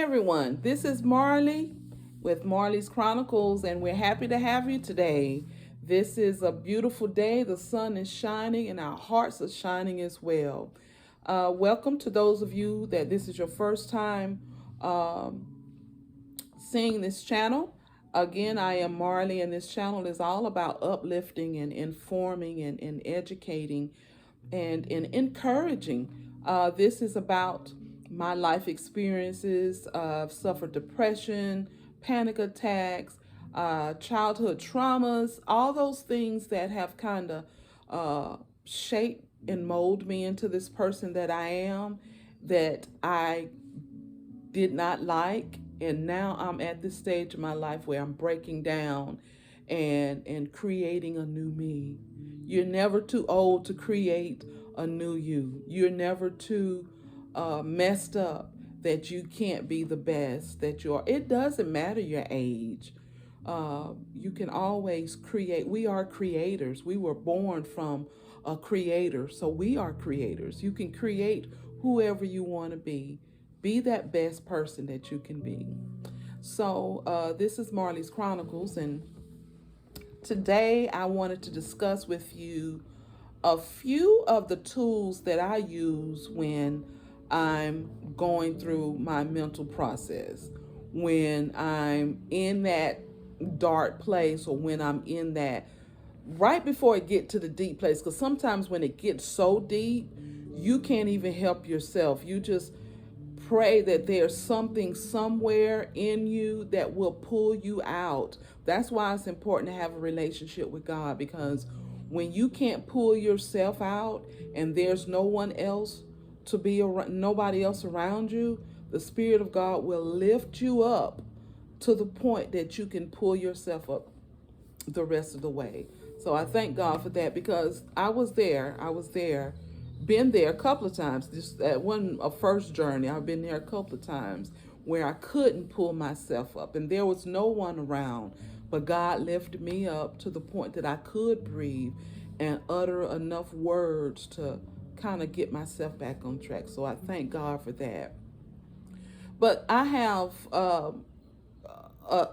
everyone. This is Marley with Marley's Chronicles, and we're happy to have you today. This is a beautiful day. The sun is shining, and our hearts are shining as well. Welcome to those of you that this is your first time um, seeing this channel. Again, I am Marley, and this channel is all about uplifting and informing and educating and encouraging. This is about my life experiences. I've suffered depression, panic attacks, childhood traumas, all those things that have kind of shaped and molded me into this person that I am, that I did not like. And now I'm at this stage of my life where I'm breaking down and creating a new me. You're never too old to create a new you. You're never too messed up that you can't be the best that you are. It doesn't matter your age. You can always create. We are creators. We were born from a creator, so we are creators. You can create whoever you want to be. Be that best person that you can be. So this is Marley's Chronicles, and today I wanted to discuss with you a few of the tools that I use when I'm going through my mental process, when I'm in that dark place, or when I'm in that right before it get to the deep place. Because sometimes when it gets so deep, you can't even help yourself. You just pray that there's something somewhere in you that will pull you out. That's why it's important to have a relationship with God, because when you can't pull yourself out and there's no one else to be around, nobody else around you, the Spirit of God will lift you up to the point that you can pull yourself up the rest of the way. So I thank God for that, because I was there, been there a couple of times. This wasn't a first journey. I've been there a couple of times where I couldn't pull myself up and there was no one around, but God lifted me up to the point that I could breathe and utter enough words to kind of get myself back on track. So I thank God for that. But I have a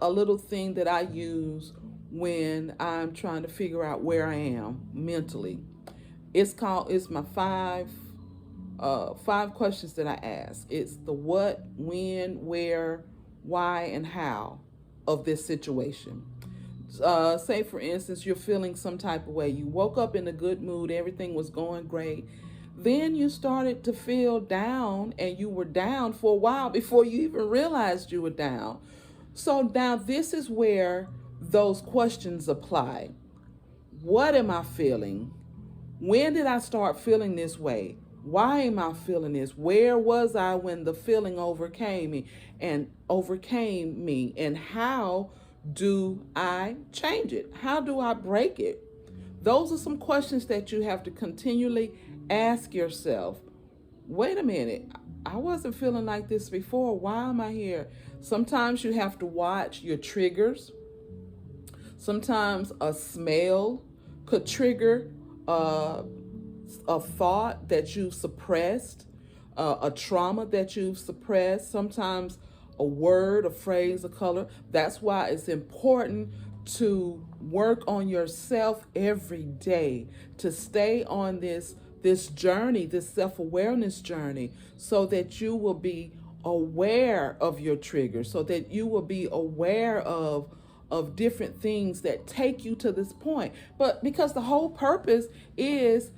little thing that I use when I'm trying to figure out where I am mentally. It's my five questions that I ask. It's the what, when, where, why, and how of this situation. Say for instance, you're feeling some type of way. You woke up in a good mood, everything was going great. Then you started to feel down, and you were down for a while before you even realized you were down. So now this is where those questions apply. What am I feeling? When did I start feeling this way? Why am I feeling this? Where was I when the feeling overcame me? And how do I change it? How do I break it? Those are some questions that you have to continually ask yourself. Wait a minute. I wasn't feeling like this before. Why am I here? Sometimes you have to watch your triggers. Sometimes a smell could trigger a thought that you've suppressed, a trauma that you've suppressed, sometimes a word, a phrase, a color. That's why it's important to work on yourself every day, to stay on this journey, this self-awareness journey, so that you will be aware of your triggers, so that you will be aware of different things that take you to this point. But because the whole purpose is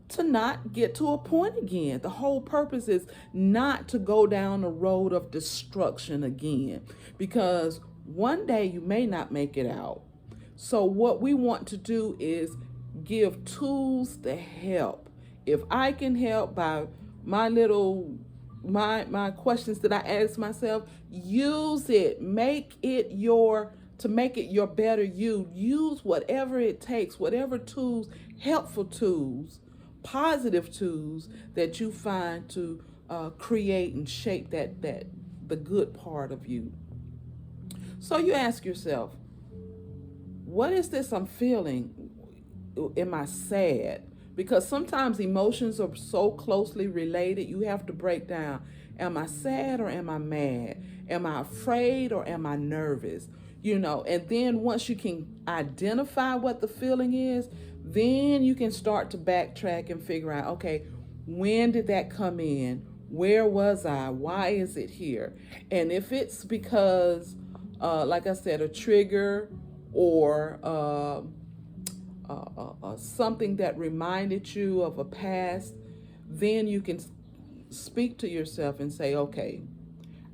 to not get to a point again. The whole purpose is not to go down the road of destruction again, because one day you may not make it out. So what we want to do is give tools to help. If I can help by my questions that I ask myself, use it. Make it your better you. Use whatever it takes, whatever tools, helpful tools, positive tools that you find to create and shape the good part of you. So you ask yourself, what is this I'm feeling? Am I sad? Because sometimes emotions are so closely related, you have to break down, Am I sad or am I mad? Am I afraid or am I nervous? And then once you can identify what the feeling is, then you can start to backtrack and figure out, okay, when did that come in? Where was I? Why is it here? And if it's because, like I said, a trigger or something that reminded you of a past, then you can speak to yourself and say, okay,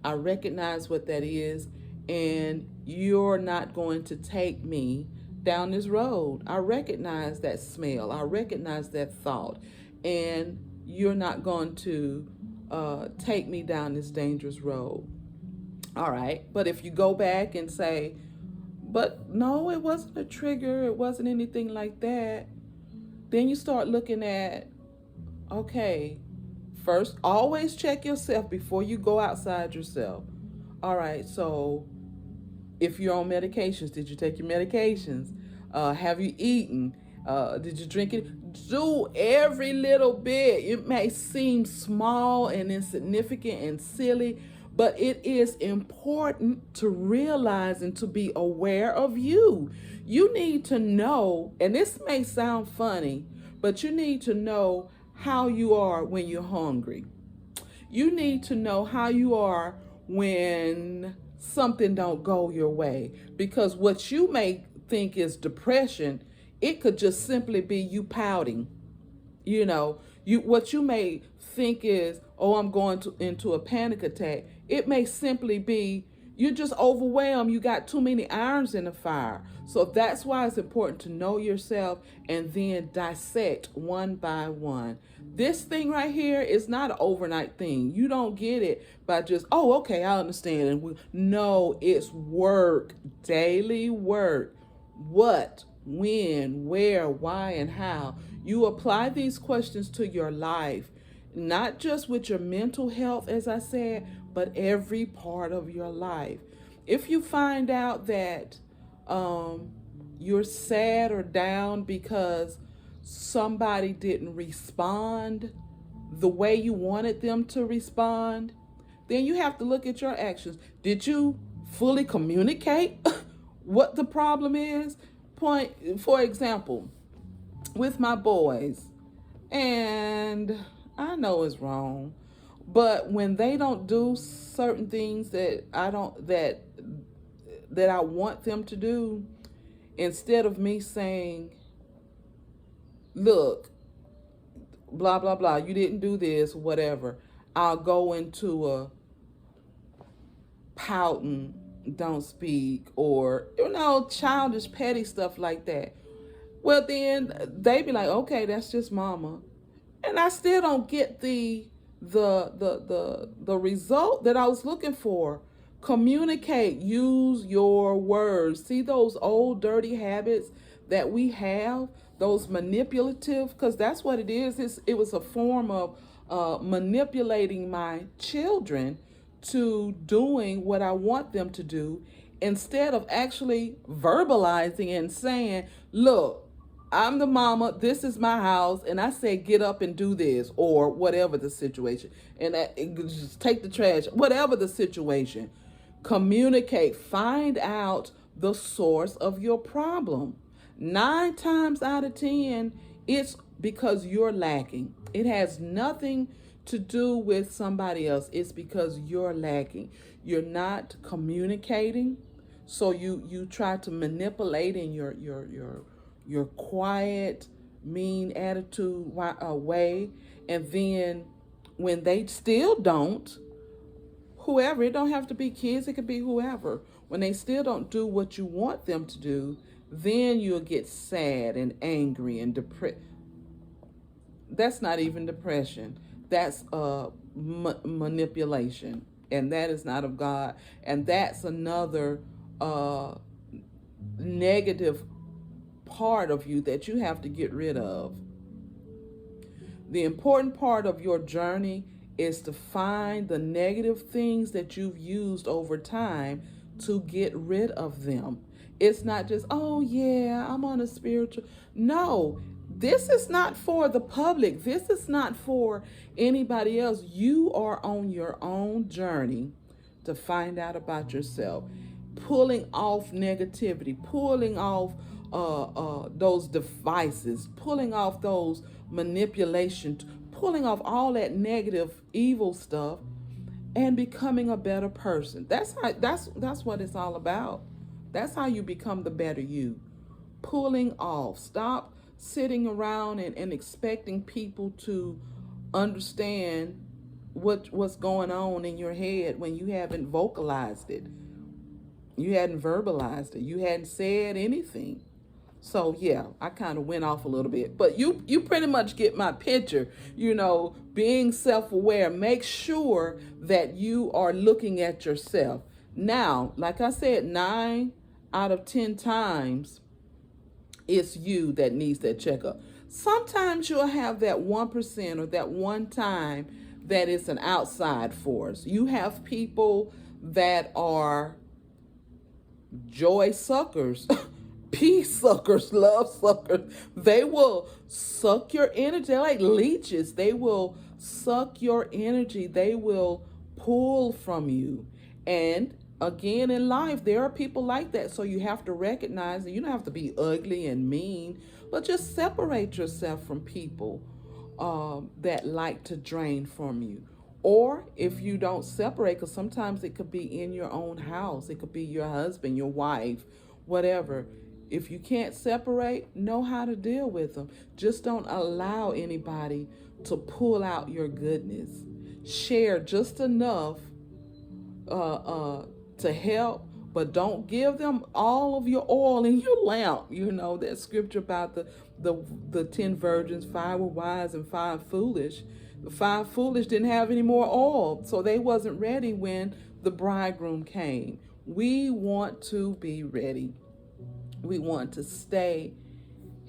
I recognize what that is, and you're not going to take me down this road. I recognize that smell. I recognize that thought, and you're not going to take me down this dangerous road. All right. But if you go back and say, but no, it wasn't a trigger, it wasn't anything like that, then you start looking at, okay, first, always check yourself before you go outside yourself. All right, so if you're on medications, did you take your medications? Have you eaten? Did you drink it? Do every little bit. It may seem small and insignificant and silly, but it is important to realize and to be aware of you. You need to know, and this may sound funny, but you need to know how you are when you're hungry. You need to know how you are when something don't go your way, because what you may think is depression, it could just simply be you pouting. What you may think is, oh, I'm going into a panic attack. It may simply be you're just overwhelmed. You got too many irons in the fire. So that's why it's important to know yourself and then dissect one by one. This thing right here is not an overnight thing. You don't get it by just, oh, okay, I understand. No, it's work, daily work. What, when, where, why, and how. You apply these questions to your life, not just with your mental health, as I said, but every part of your life. If you find out that you're sad or down because somebody didn't respond the way you wanted them to respond, then you have to look at your actions. Did you fully communicate what the problem is? For example, with my boys, and I know it's wrong, but when they don't do certain things that I want them to do, instead of me saying, look, blah blah blah, you didn't do this, whatever, I'll go into a pouting, don't speak, or childish petty stuff like that. Well, then they be like, okay, that's just mama. And I still don't get the result that I was looking for. Communicate, use your words. See those old dirty habits that we have, those manipulative, because that's what it is. It was a form of manipulating my children to doing what I want them to do, instead of actually verbalizing and saying, look, I'm the mama, this is my house, and I say get up and do this, or whatever the situation. And just take the trash, whatever the situation. Communicate, find out the source of your problem. 9 times out of 10, it's because you're lacking. It has nothing to do with somebody else. It's because you're lacking. You're not communicating, so you try to manipulate in your quiet, mean attitude way, and then when they still don't, whoever, it don't have to be kids, it could be whoever, when they still don't do what you want them to do, then you'll get sad and angry and depressed. That's not even depression. That's manipulation, and that is not of God, and that's another negative part of you that you have to get rid of. The important part of your journey is to find the negative things that you've used over time to get rid of them. It's not just, oh yeah, I'm on a spiritual. No, This is not for the public. This is not for anybody else. You are on your own journey to find out about yourself, pulling off negativity, pulling off those devices, pulling off those manipulations, pulling off all that negative, evil stuff, and becoming a better person. That's what it's all about. That's how you become the better you. Pulling off. Stop sitting around and expecting people to understand what's going on in your head when you haven't vocalized it. You hadn't verbalized it. You hadn't said anything. So yeah, I kind of went off a little bit, but you pretty much get my picture. Being self-aware, make sure that you are looking at yourself. Now, like I said, 9 out of 10 times it's you that needs that checkup. Sometimes you'll have that 1% or that one time that it's an outside force. You have people that are joy suckers, peace suckers, love suckers. They will suck your energy. They're like leeches. They will suck your energy. They will pull from you. And again, in life, there are people like that. So you have to recognize that you don't have to be ugly and mean, but just separate yourself from people that like to drain from you. Or if you don't separate, because sometimes it could be in your own house, it could be your husband, your wife, whatever. If you can't separate, know how to deal with them. Just don't allow anybody to pull out your goodness. Share just enough to help, but don't give them all of your oil in your lamp. That scripture about the 10 virgins, 5 were wise and 5 foolish. The 5 foolish didn't have any more oil, so they wasn't ready when the bridegroom came. We want to be ready. We want to stay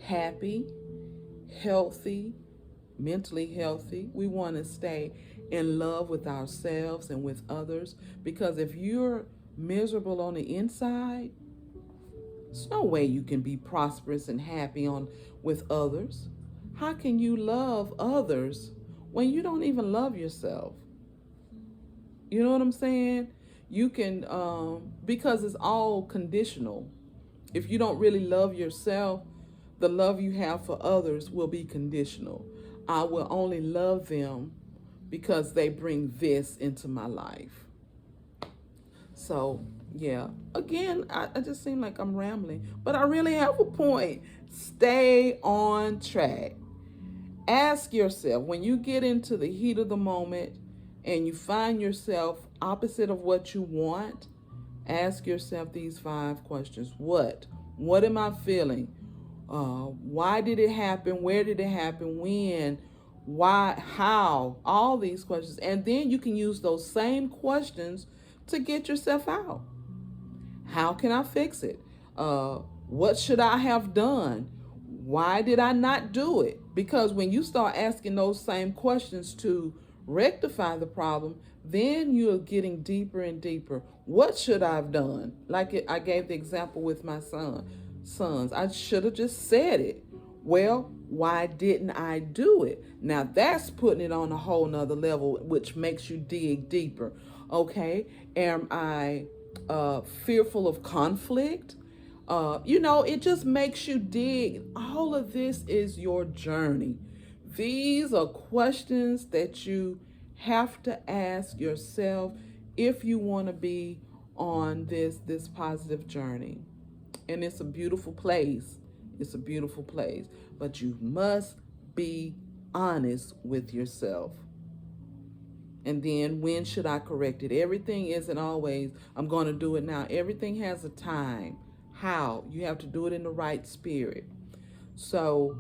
happy, healthy, mentally healthy. We want to stay in love with ourselves and with others, because if you're miserable on the inside, there's no way you can be prosperous and happy with others. How can you love others when you don't even love yourself? You know what I'm saying? You can, because it's all conditional. If you don't really love yourself, the love you have for others will be conditional. I will only love them because they bring this into my life. So, yeah. Again, I just seem like I'm rambling, but I really have a point. Stay on track. Ask yourself, when you get into the heat of the moment and you find yourself opposite of what you want, ask yourself these 5 questions. What? What am I feeling? Why did it happen? Where did it happen? When? Why? How? All these questions. And then you can use those same questions to get yourself out. How can I fix it? What should I have done? Why did I not do it? Because when you start asking those same questions to rectify the problem, then you're getting deeper and deeper. What should I have done? I gave the example with my sons. I should have just said it. Well, why didn't I do it? Now that's putting it on a whole nother level, which makes you dig deeper. Okay, am I fearful of conflict? It just makes you dig. All of this is your journey. These are questions that you have to ask yourself if you want to be on this positive journey. And it's a beautiful place. It's a beautiful place. But you must be honest with yourself. And then, when should I correct it? Everything isn't always, I'm going to do it now. Everything has a time. How? You have to do it in the right spirit. So,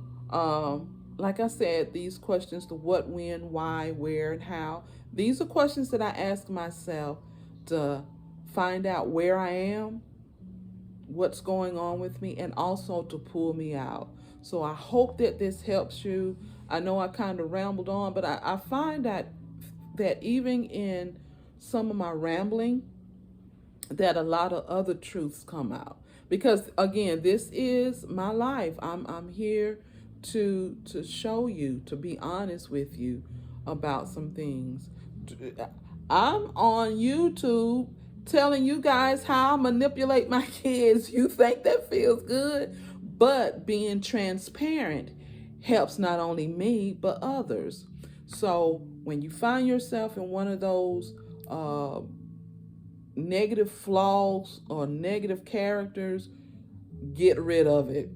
like I said, these questions, the what, when, why, where, and how, these are questions that I ask myself to find out where I am, what's going on with me, and also to pull me out. So I hope that this helps you. I know I kind of rambled on, but I find that even in some of my rambling, that a lot of other truths come out. Because again, this is my life. I'm here to show you, to be honest with you about some things. I'm on YouTube telling you guys how I manipulate my kids. You think that feels good? But being transparent helps not only me, but others. So when you find yourself in one of those negative flaws or negative characters, get rid of it.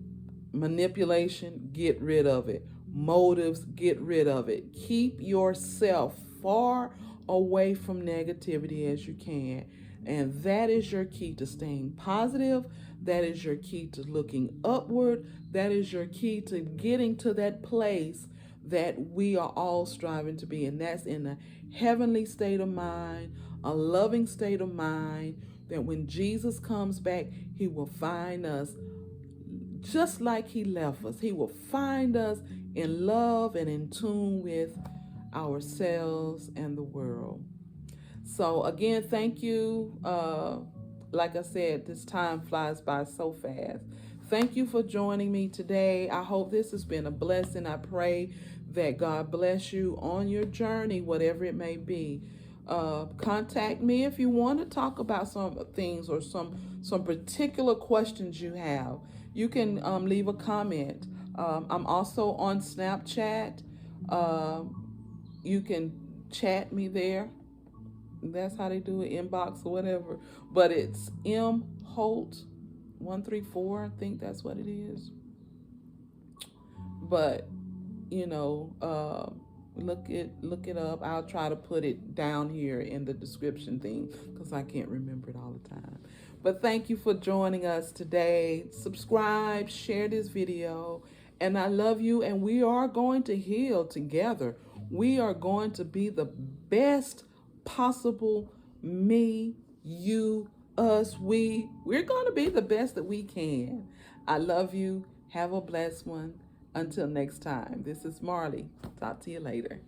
Manipulation, get rid of it. Motives, get rid of it. Keep yourself far away from negativity as you can. And that is your key to staying positive. That is your key to looking upward. That is your key to getting to that place that we are all striving to be. And that's in a heavenly state of mind, a loving state of mind, that when Jesus comes back, he will find us just like he left us. He will find us in love and in tune with ourselves and the world. So again, thank you. Like I said, this time flies by so fast. Thank you for joining me today. I hope this has been a blessing. I pray that God bless you on your journey, whatever it may be. Contact me if you want to talk about some things or some particular questions you have. You can leave a comment. I'm also on Snapchat. You can chat me there. That's how they do it, inbox or whatever. But it's M Holt 134. I think that's what it is. But look it up. I'll try to put it down here in the description thing because I can't remember it all the time. But thank you for joining us today. Subscribe, share this video, and I love you. And we are going to heal together. We are going to be the best possible me, you, us, we. We're going to be the best that we can. I love you. Have a blessed one. Until next time, this is Marley. Talk to you later.